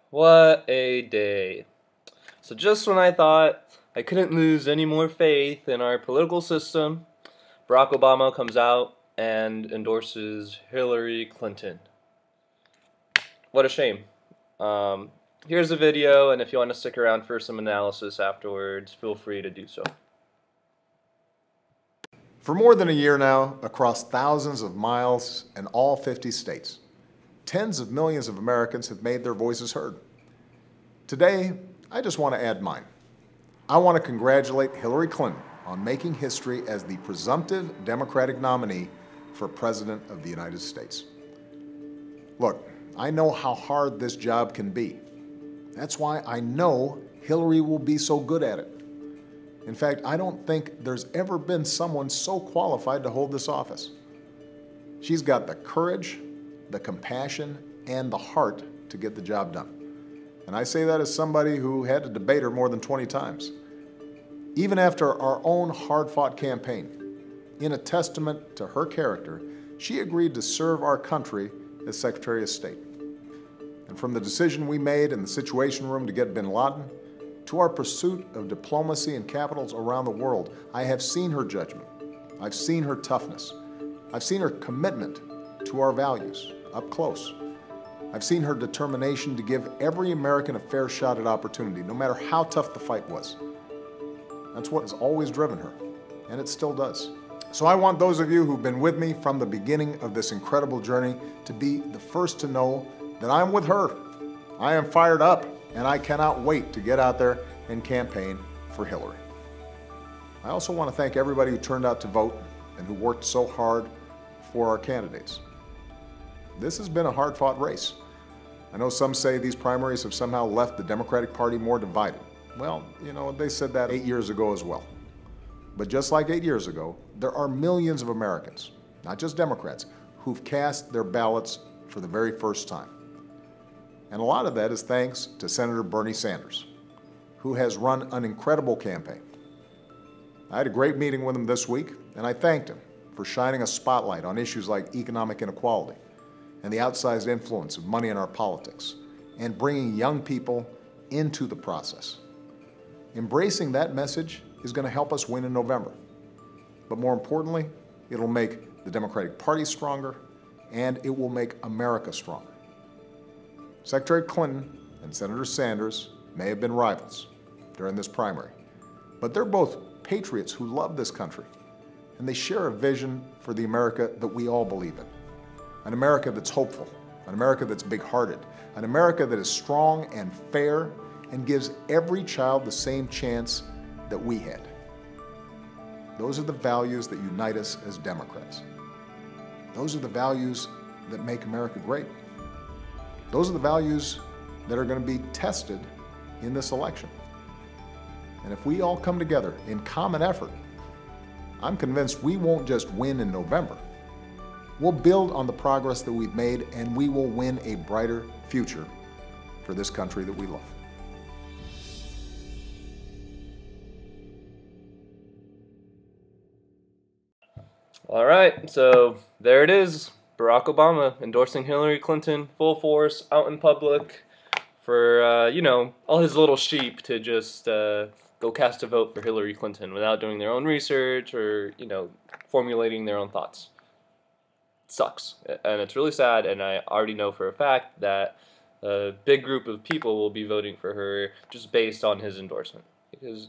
What a day. So just when I thought I couldn't lose any more faith in our political system, Barack Obama comes out and endorses Hillary Clinton. What a shame. Here's a video, and if you want to stick around for some analysis afterwards, feel free to do so. For more than a year now, across thousands of miles in all 50 states, tens of millions of Americans have made their voices heard. Today, I just want to add mine. I want to congratulate Hillary Clinton on making history as the presumptive Democratic nominee for President of the United States. Look, I know how hard this job can be. That's why I know Hillary will be so good at it. In fact, I don't think there's ever been someone so qualified to hold this office. She's got the courage, the compassion, and the heart to get the job done. And I say that as somebody who had to debate her more than 20 times. Even after our own hard-fought campaign, in a testament to her character, she agreed to serve our country as Secretary of State. And from the decision we made in the Situation Room to get bin Laden, to our pursuit of diplomacy in capitals around the world, I have seen her judgment. I've seen her toughness. I've seen her commitment to our values up close. I've seen her determination to give every American a fair shot at opportunity, no matter how tough the fight was. That's what has always driven her, and it still does. So I want those of you who've been with me from the beginning of this incredible journey to be the first to know that I'm with her. I am fired up, and I cannot wait to get out there and campaign for Hillary. I also want to thank everybody who turned out to vote and who worked so hard for our candidates. This has been a hard-fought race. I know some say these primaries have somehow left the Democratic Party more divided. Well, you know, they said that 8 years ago as well. But just like 8 years ago, there are millions of Americans, not just Democrats, who've cast their ballots for the very first time. And a lot of that is thanks to Senator Bernie Sanders, who has run an incredible campaign. I had a great meeting with him this week, and I thanked him for shining a spotlight on issues like economic inequality and the outsized influence of money in our politics, and bringing young people into the process. Embracing that message is going to help us win in November. But more importantly, it'll make the Democratic Party stronger, and it will make America stronger. Secretary Clinton and Senator Sanders may have been rivals during this primary, but they're both patriots who love this country, and they share a vision for the America that we all believe in. An America that's hopeful, an America that's big-hearted, an America that is strong and fair and gives every child the same chance that we had. Those are the values that unite us as Democrats. Those are the values that make America great. Those are the values that are going to be tested in this election. And if we all come together in common effort, I'm convinced we won't just win in November. We'll build on the progress that we've made, and we will win a brighter future for this country that we love. All right, so there it is. Barack Obama endorsing Hillary Clinton, full force, out in public, for, you know, all his little sheep to just go cast a vote for Hillary Clinton without doing their own research or, you know, formulating their own thoughts. It sucks, and it's really sad, and I already know for a fact that a big group of people will be voting for her just based on his endorsement, because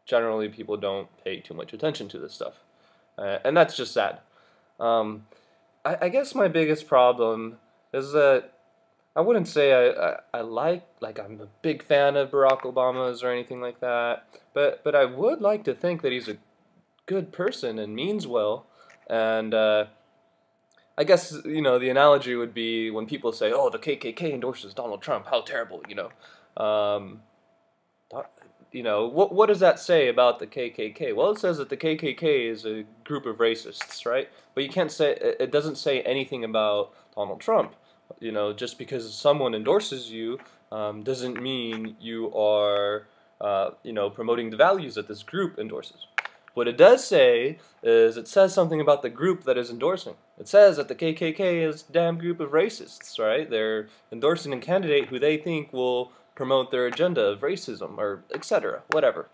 generally people don't pay too much attention to this stuff, and that's just sad. I guess my biggest problem is that I wouldn't say I like I'm a big fan of Barack Obama's or anything like that, but I would like to think that he's a good person and means well, and I guess, you know, the analogy would be when people say, oh, the KKK endorses Donald Trump, how terrible, you know. What does that say about the KKK? Well, it says that the KKK is a group of racists, right? But you can't say, it doesn't say anything about Donald Trump. You know, just because someone endorses you doesn't mean you are, you know, promoting the values that this group endorses. What it does say is it says something about the group that is endorsing. It says that the KKK is a damn group of racists, right? They're endorsing a candidate who they think will promote their agenda of racism or etc. Whatever.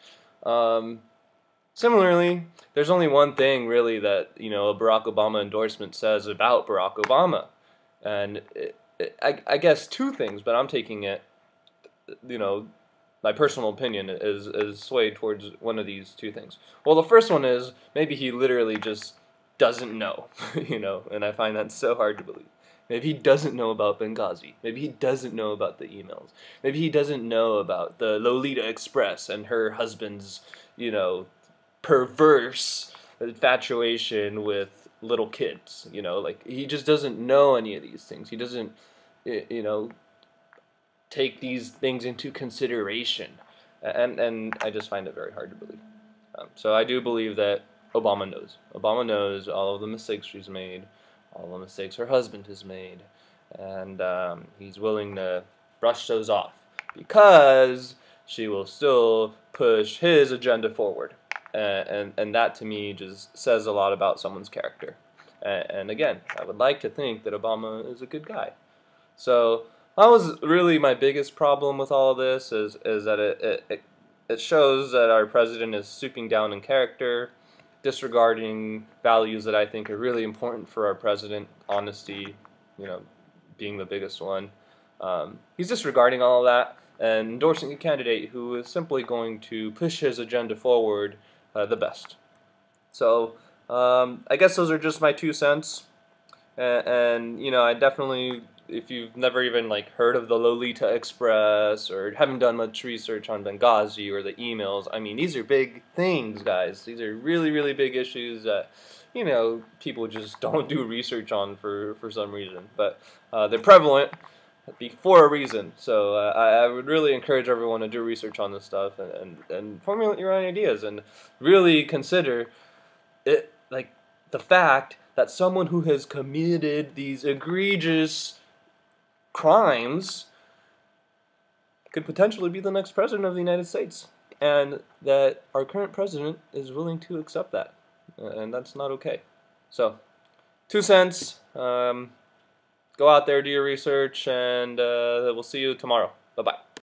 Similarly, there's only one thing really that a Barack Obama endorsement says about Barack Obama, and I guess two things, but I'm taking it, my personal opinion is swayed towards one of these two things. Well, the first one is maybe he literally just doesn't know, and I find that so hard to believe. Maybe he doesn't know about Benghazi. Maybe he doesn't know about the emails. Maybe he doesn't know about the Lolita Express and her husband's, perverse infatuation with little kids. Like he just doesn't know any of these things. He doesn't, take these things into consideration, and I just find it very hard to believe. So I do believe that Obama knows. Obama knows all of the mistakes she's made, all the mistakes her husband has made, and he's willing to brush those off because she will still push his agenda forward. And that to me just says a lot about someone's character. And again, I would like to think that Obama is a good guy. So that was really my biggest problem with all of this, is that it shows that our president is stooping down in character, disregarding values that I think are really important for our president, honesty, being the biggest one. He's disregarding all of that and endorsing a candidate who is simply going to push his agenda forward the best. So I guess those are just my 2 cents. And I definitely, if you've never even heard of the Lolita Express or haven't done much research on Benghazi or the emails, I mean, these are big things, guys. These are really, really big issues that people just don't do research on for some reason. But they're prevalent for a reason. So I would really encourage everyone to do research on this stuff and formulate your own ideas and really consider it, the fact that someone who has committed these egregious crimes could potentially be the next president of the United States, and that our current president is willing to accept that, and that's not okay. So, 2 cents. Go out there, do your research, and we'll see you tomorrow. Bye-bye.